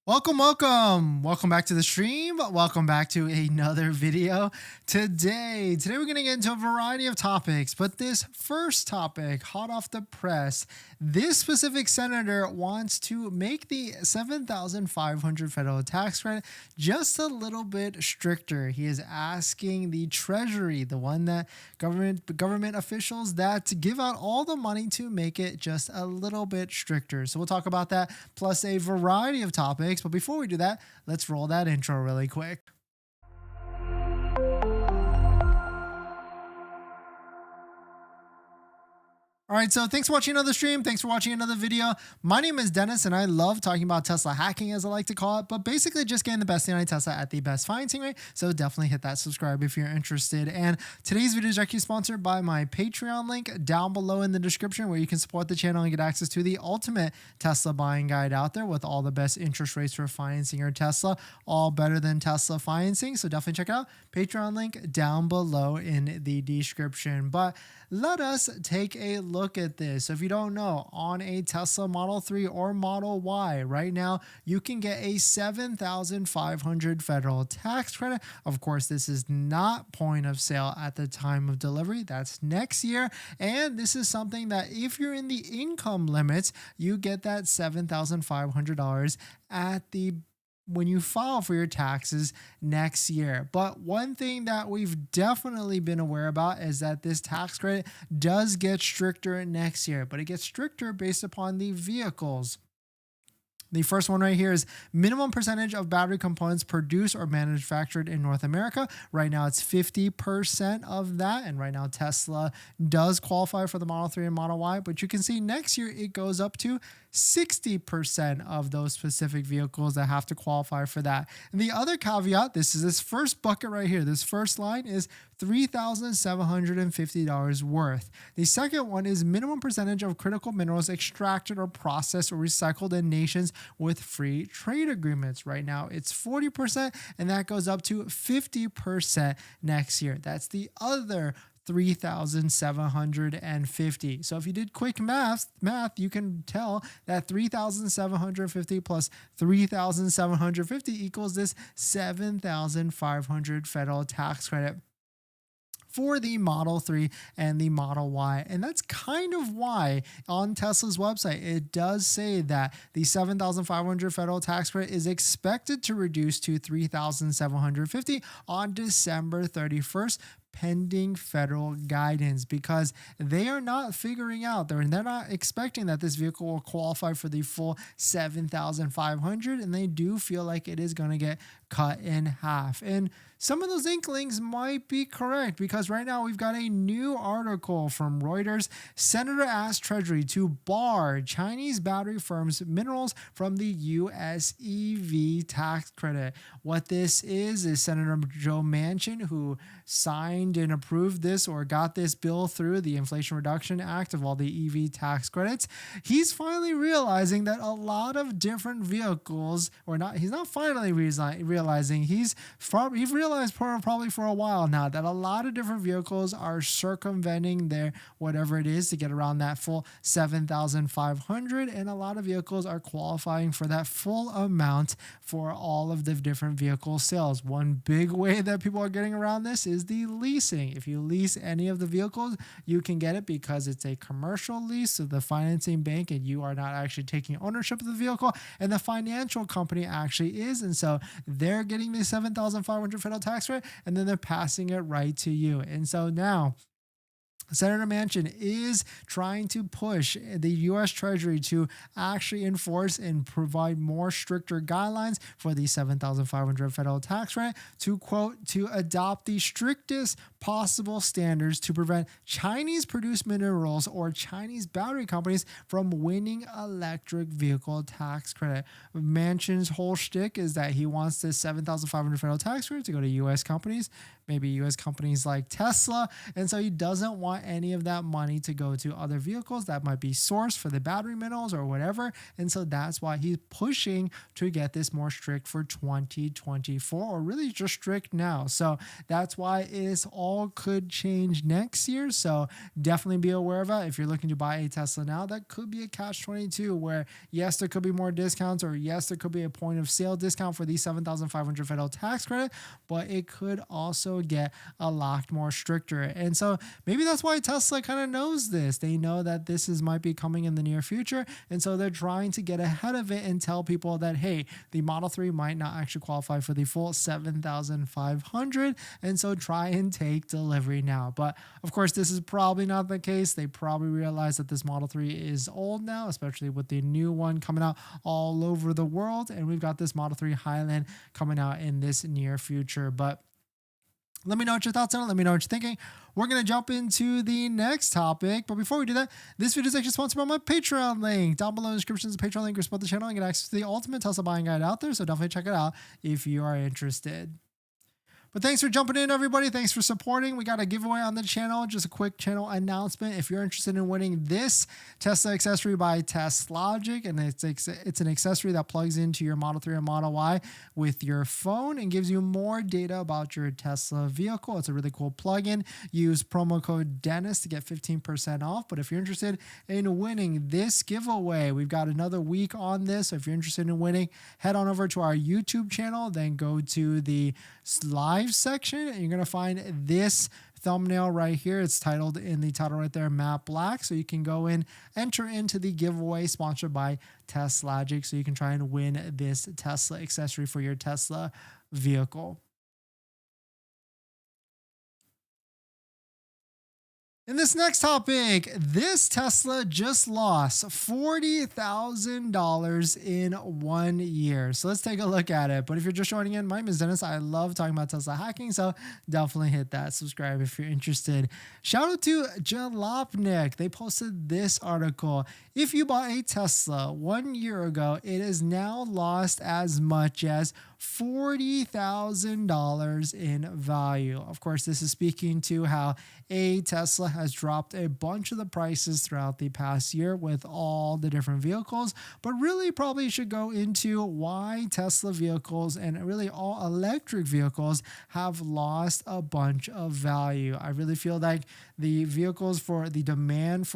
Welcome back to the stream. Welcome back to another video. Today we're going to get into a variety of topics, but this first topic, hot off the press, this specific senator wants to make the $7,500 federal tax credit just a little bit stricter. He is asking the Treasury, the one that government officials that give out all the money, to make it just a little bit stricter. So we'll talk about that, plus a variety of topics. But before we do that, let's roll that intro really quick. All right, so thanks for watching another stream. Thanks for watching another video. My name is Dennis, and I love talking about Tesla hacking, as I like to call it, but basically just getting the best thing on Tesla at the best financing rate. So definitely hit that subscribe if you're interested. And today's video is actually sponsored by my Patreon link down below in the description, where you can support the channel and get access to the ultimate Tesla buying guide out there with all the best interest rates for financing your Tesla, all better than Tesla financing. So definitely check it out. Patreon link down below in the description. But let us take a look at this. So if you don't know, on a Tesla Model 3 or Model Y right now, you can get a $7,500 federal tax credit. Of course, this is not point of sale at the time of delivery. That's next year. And this is something that if you're in the income limits, you get that $7,500 at the when you file for your taxes next year. But one thing that we've definitely been aware about is that this tax credit does get stricter next year, but it gets stricter based upon the vehicles. The first one right here is minimum percentage of battery components produced or manufactured in North America. Right now it's 50% of that. And right now Tesla does qualify for the Model 3 and Model Y, but you can see next year it goes up to 60% of those specific vehicles that have to qualify for that. And the other caveat, this first bucket right here, this first line is $3,750 worth. The second one is minimum percentage of critical minerals extracted or processed or recycled in nations with free trade agreements. Right now it's 40%, and that goes up to 50% next year. That's the other 3,750. So if you did quick math, you can tell that 3,750 plus 3,750 equals this 7,500 federal tax credit for the Model 3 and the Model Y. And that's kind of why on Tesla's website, it does say that the 7,500 federal tax credit is expected to reduce to 3,750 on December 31st, pending federal guidance, because they are not figuring out, they're not expecting that this vehicle will qualify for the full 7,500, and they do feel like it is going to get cut in half. And some of those inklings might be correct, because right now we've got a new article from Reuters. Senator asked Treasury to bar Chinese battery firms' minerals from the U.S. EV tax credit. What this is Senator Joe Manchin, who signed and approved this or got this bill through the Inflation Reduction Act of all the EV tax credits. He's finally realizing that a lot of different vehicles, or not, he's not finally realizing, he's realized probably for a while now that a lot of different vehicles are circumventing their whatever it is to get around that full 7,500, and a lot of vehicles are qualifying for that full amount for all of the different vehicle sales. One big way that people are getting around this is the leasing. If you lease any of the vehicles, you can get it because it's a commercial lease, so the financing bank and you are not actually taking ownership of the vehicle, and the financial company actually is, and so they're getting the 7,500 federal tax rate, and then they're passing it right to you. And so now Senator Manchin is trying to push the U.S. Treasury to actually enforce and provide more stricter guidelines for the 7,500 federal tax rate to, quote, to adopt the strictest possible standards to prevent Chinese-produced minerals or Chinese battery companies from winning electric vehicle tax credit. Manchin's whole shtick is that he wants this 7,500 federal tax credit to go to U.S. companies, maybe U.S. companies like Tesla, and so he doesn't want want any of that money to go to other vehicles that might be sourced for the battery minerals or whatever. And so that's why he's pushing to get this more strict for 2024, or really just strict now. So that's why it all could change next year. So definitely be aware of it. If you're looking to buy a Tesla now, that could be a catch-22 where yes, there could be more discounts, or yes, there could be a point of sale discount for the $7,500 federal tax credit, but it could also get a lot more stricter. And so maybe that's why Tesla kind of knows this. They know that this might be coming in the near future. And so they're trying to get ahead of it and tell people that, hey, the Model 3 might not actually qualify for the full $7,500. And so try and take delivery now. But of course, this is probably not the case. They probably realize that this Model 3 is old now, especially with the new one coming out all over the world. And we've got this Model 3 Highland coming out in this near future. But let me know what your thoughts on it. Let me know what you're thinking. We're going to jump into the next topic. But before we do that, this video is actually sponsored by my Patreon link. Down below in the description is a Patreon link where you support the channel and get access to the ultimate Tesla buying guide out there. So definitely check it out if you are interested. But thanks for jumping in, everybody. Thanks for supporting. We got a giveaway on the channel. Just a quick channel announcement. If you're interested in winning this Tesla accessory by TestLogic, and it's an accessory that plugs into your Model 3 and Model Y with your phone and gives you more data about your Tesla vehicle. It's a really cool plugin. Use promo code Dennis to get 15% off. But if you're interested in winning this giveaway, we've got another week on this. So if you're interested in winning, head on over to our YouTube channel, then go to the live section, and you're going to find this thumbnail right here. It's titled in the title right there, MAGBAK. So you can go in, enter into the giveaway sponsored by TestLogic, so you can try and win this Tesla accessory for your Tesla vehicle. In this next topic, this Tesla just lost $40,000 in 1 year. So let's take a look at it. But if you're just joining in, my name is Dennis. I love talking about Tesla hacking, so definitely hit that subscribe if you're interested. Shout out to Jalopnik. They posted this article. If you bought a Tesla 1 year ago, it is now lost as much as $40,000 in value. Of course, this is speaking to how Tesla has dropped a bunch of the prices throughout the past year with all the different vehicles, but really probably should go into why Tesla vehicles and really all electric vehicles have lost a bunch of value. I really feel like the demand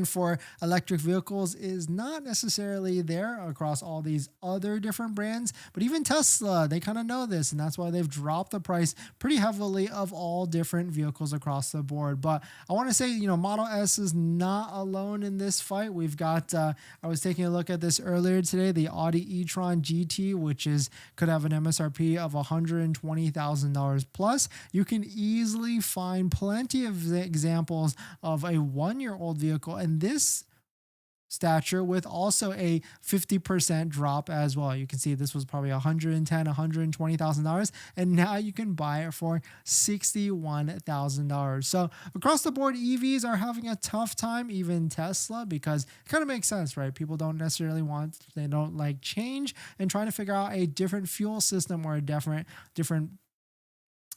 for electric vehicles is not necessarily there across all these other different brands, but even Tesla, they kind of know this, and that's why they've dropped the price pretty heavily of all different vehicles across the board. But I want to say, Model S is not alone in this fight. We've got, I was taking a look at this earlier today, the Audi e-tron GT, which could have an MSRP of $120,000 plus. You can easily find plenty of examples of a 1-year-old vehicle and this stature with also a 50% drop as well. You can see this was probably $120,000, and now you can buy it for $61,000. So across the board, EVs are having a tough time, even Tesla, because it kind of makes sense, right? People don't like change, and trying to figure out a different fuel system or a different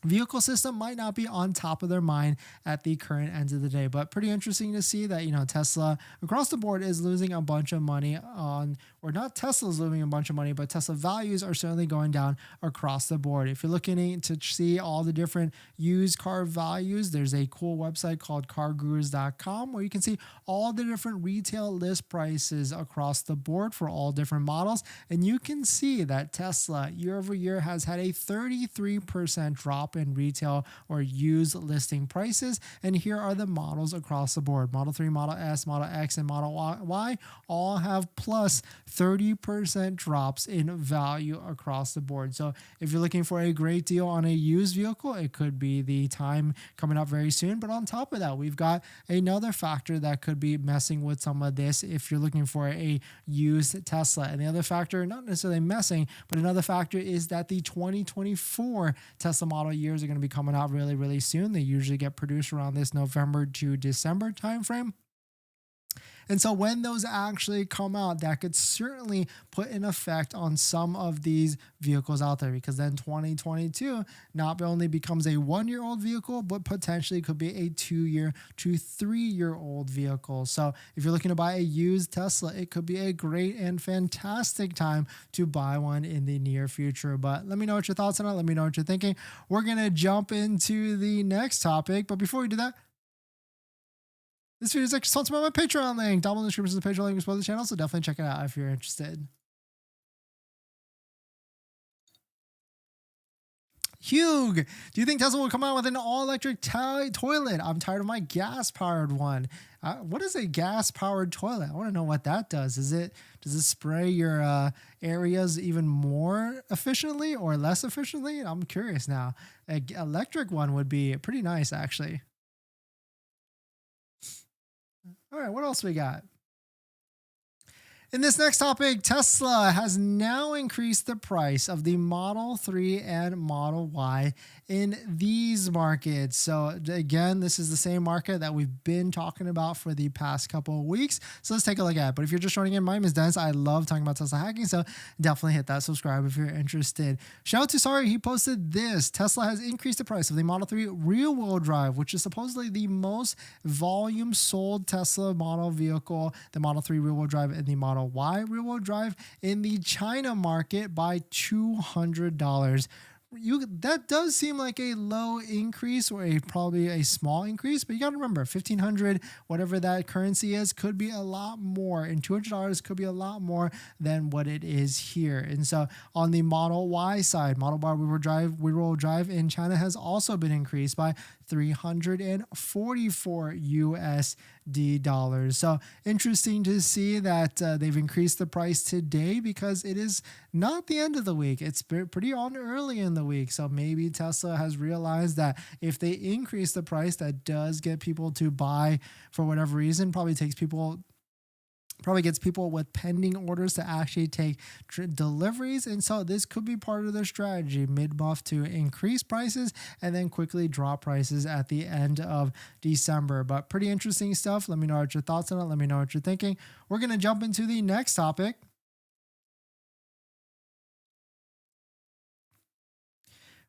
vehicle system might not be on top of their mind at the current end of the day. But pretty interesting to see that, Tesla across the board is losing a bunch of money on, or not Tesla's losing a bunch of money, but Tesla values are certainly going down across the board. If you're looking to see all the different used car values, there's a cool website called cargurus.com where you can see all the different retail list prices across the board for all different models. And you can see that Tesla year over year has had a 33% drop in retail or used listing prices. And here are the models across the board. Model 3, Model S, Model X, and Model Y all have plus 30% drops in value across the board. So if you're looking for a great deal on a used vehicle, it could be the time coming up very soon. But on top of that, we've got another factor that could be messing with some of this if you're looking for a used Tesla. And the other factor, not necessarily messing, but another factor is that the 2024 Tesla model years are going to be coming out really, really soon. They usually get produced around this November to December timeframe. And so when those actually come out, that could certainly put an effect on some of these vehicles out there, because then 2022 not only becomes a 1-year-old vehicle, but potentially could be a 2-year to 3-year-old vehicle. So if you're looking to buy a used Tesla, it could be a great and fantastic time to buy one in the near future. But let me know what your thoughts on it. Let me know what you're thinking. We're going to jump into the next topic. But before we do that, this video is actually sponsored by my Patreon link. Down below in the description is the Patreon link for the channel, so definitely check it out if you're interested. Hugh, do you think Tesla will come out with an all-electric toilet? I'm tired of my gas-powered one. What is a gas-powered toilet? I want to know what that does. Does it spray your areas even more efficiently or less efficiently? I'm curious now. An electric one would be pretty nice, actually. All right, what else we got? In this next topic, Tesla has now increased the price of the Model 3 and Model Y in these markets. So again, this is the same market that we've been talking about for the past couple of weeks. So let's take a look at it. But if you're just joining in, my name is Dennis. I love talking about Tesla hacking, so definitely hit that subscribe if you're interested. Shout out to Sorry, he posted this. Tesla has increased the price of the Model 3 rear-wheel drive, which is supposedly the most volume sold Tesla model vehicle, the Model 3 rear-wheel drive and the Model Y rear-wheel drive in the China market by $200. That does seem like a low increase, or probably a small increase, but you got to remember, 1,500, whatever that currency is, could be a lot more, and $200 could be a lot more than what it is here. And so on the Model Y side, Model Y rear-wheel drive in China has also been increased by $344 USD dollars. So interesting to see that they've increased the price today, because it is not the end of the week. It's pretty on early in the week. So maybe Tesla has realized that if they increase the price, that does get people to buy for whatever reason. Probably gets people with pending orders to actually take deliveries. And so this could be part of their strategy mid-month to increase prices and then quickly drop prices at the end of December. But pretty interesting stuff. Let me know what your thoughts on it. Let me know what you're thinking. We're going to jump into the next topic.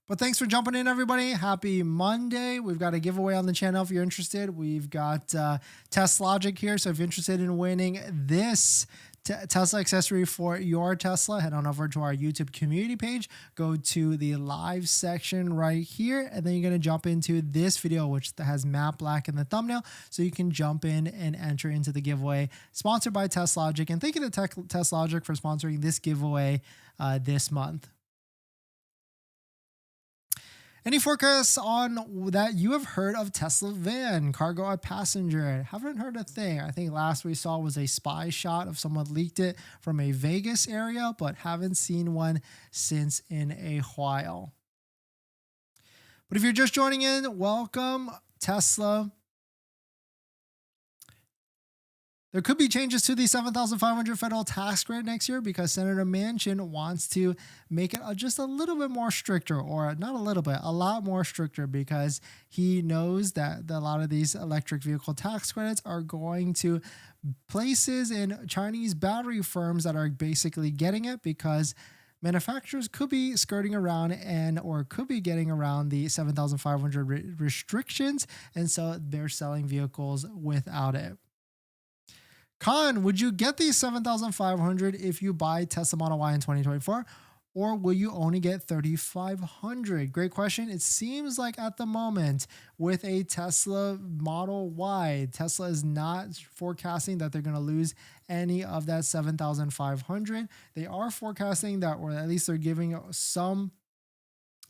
But thanks for jumping in, everybody. Happy Monday. We've got a giveaway on the channel if you're interested. We've got Test Logic here. So if you're interested in winning this Tesla accessory for your Tesla, head on over to our YouTube community page. Go to the live section right here. And then you're going to jump into this video, which has MAGBAK in the thumbnail. So you can jump in and enter into the giveaway. Sponsored by Test Logic. And thank you to Test Logic for sponsoring this giveaway this month. Any forecasts on that you have heard of Tesla van, cargo or passenger? Haven't heard a thing. I think last we saw was a spy shot of someone leaked it from a Vegas area, but haven't seen one since in a while. But if you're just joining in, welcome. Tesla. There could be changes to the $7,500 federal tax credit next year, because Senator Manchin wants to make it just a little bit more stricter, or not a little bit, a lot more stricter, because he knows that a lot of these electric vehicle tax credits are going to places in Chinese battery firms that are basically getting it, because manufacturers could be skirting around or could be getting around the 7,500 restrictions, and so they're selling vehicles without it. Khan, would you get the 7,500 if you buy Tesla Model Y in 2024, or will you only get 3,500? Great question. It seems like at the moment with a Tesla Model Y, Tesla is not forecasting that they're going to lose any of that 7,500. They are forecasting that, or at least they're giving some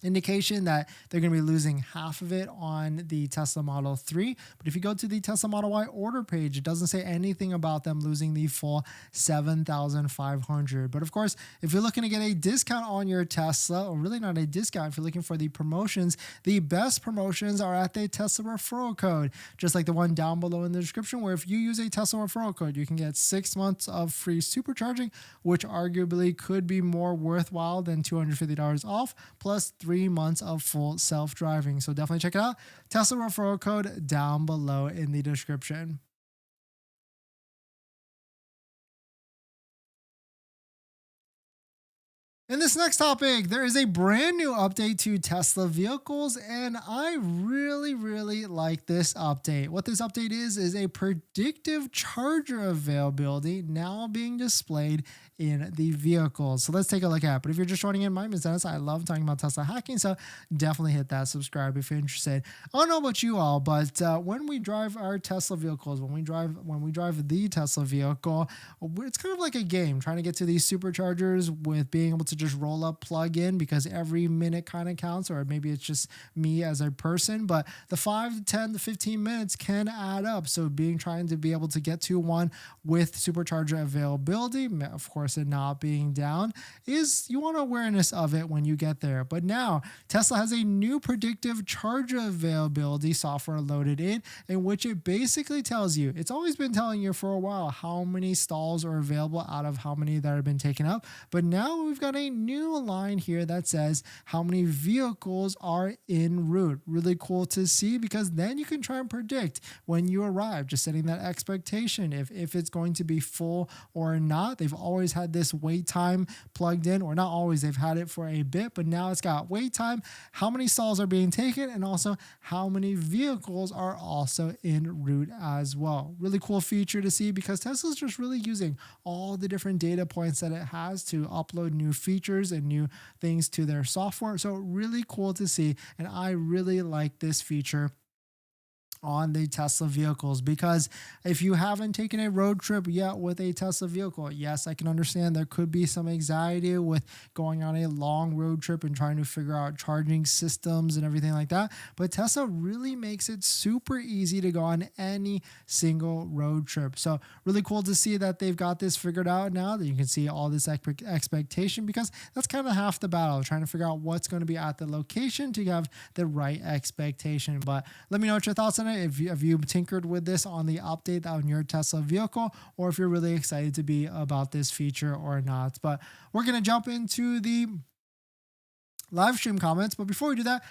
indication that they're going to be losing half of it on the Tesla Model 3. But if you go to the Tesla Model Y order page, it doesn't say anything about them losing the full 7,500. But of course, if you're looking to get a discount on your Tesla, or really not a discount, if you're looking for the promotions, the best promotions are at the Tesla referral code, just like the one down below in the description, where if you use a Tesla referral code, you can get 6 months of free supercharging, which arguably could be more worthwhile than $250 off, plus 3 months of full self-driving. So definitely check it out. Tesla referral code down below in the description. In this next topic, there is a brand new update to Tesla vehicles, and I really like this update. What this update is a predictive charger availability now being displayed in the vehicles. So let's take a look at it. But if you're just joining in, my name is Dennis. I love talking about Tesla hacking, so definitely hit that subscribe if you're interested. I don't know about you all, but when we drive our Tesla vehicles, when we drive the Tesla vehicle, it's kind of like a game trying to get to these superchargers with being able to just roll up, plug in, because every minute kind of counts, or maybe it's just me as a person, but the 5 to 10 to 15 minutes can add up. So trying to be able to get to one with supercharger availability, of course it not being down, is you want awareness of it when you get there. But now Tesla has a new predictive charger availability software loaded in which it basically tells you, it's always been telling you for a while how many stalls are available out of how many that have been taken up, but now we've got a new line here that says how many vehicles are en route. Really cool to see, because then you can try and predict when you arrive, just setting that expectation if it's going to be full or not. They've always had this wait time plugged in, or not always, they've had it for a bit, but now it's got wait time, how many stalls are being taken, and also how many vehicles are also en route as well. Really cool feature to see, because Tesla's just really using all the different data points that it has to upload new features and new things to their software. So really cool to see, and I really like this feature on the Tesla vehicles, because if you haven't taken a road trip yet with a Tesla vehicle, yes, I can understand there could be some anxiety with going on a long road trip and trying to figure out charging systems and everything like that. But Tesla really makes it super easy to go on any single road trip. So really cool to see that they've got this figured out now, that you can see all this expectation, because that's kind of half the battle, trying to figure out what's going to be at the location to have the right expectation. But let me know what your thoughts on it. If you tinkered with this on the update on your Tesla vehicle, or if you're really excited to be about this feature or not. But we're going to jump into the live stream comments. But before we do that,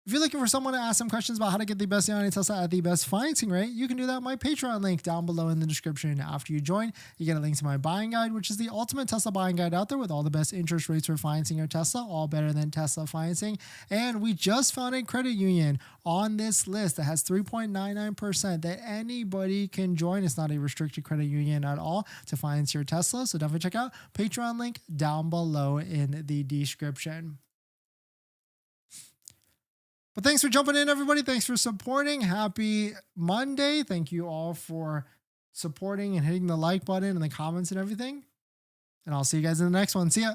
if you're looking for someone to ask some questions about how to get the best deal on a Tesla at the best financing rate, you can do that at my Patreon link down below in the description. After you join, you get a link to my buying guide, which is the ultimate Tesla buying guide out there with all the best interest rates for financing your Tesla, all better than Tesla financing. And we just found a credit union on this list that has 3.99% that anybody can join. It's not a restricted credit union at all to finance your Tesla. So definitely check out Patreon link down below in the description. But thanks for jumping in, everybody. Thanks for supporting. Happy Monday. Thank you all for supporting and hitting the like button and the comments and everything. And I'll see you guys in the next one. See ya.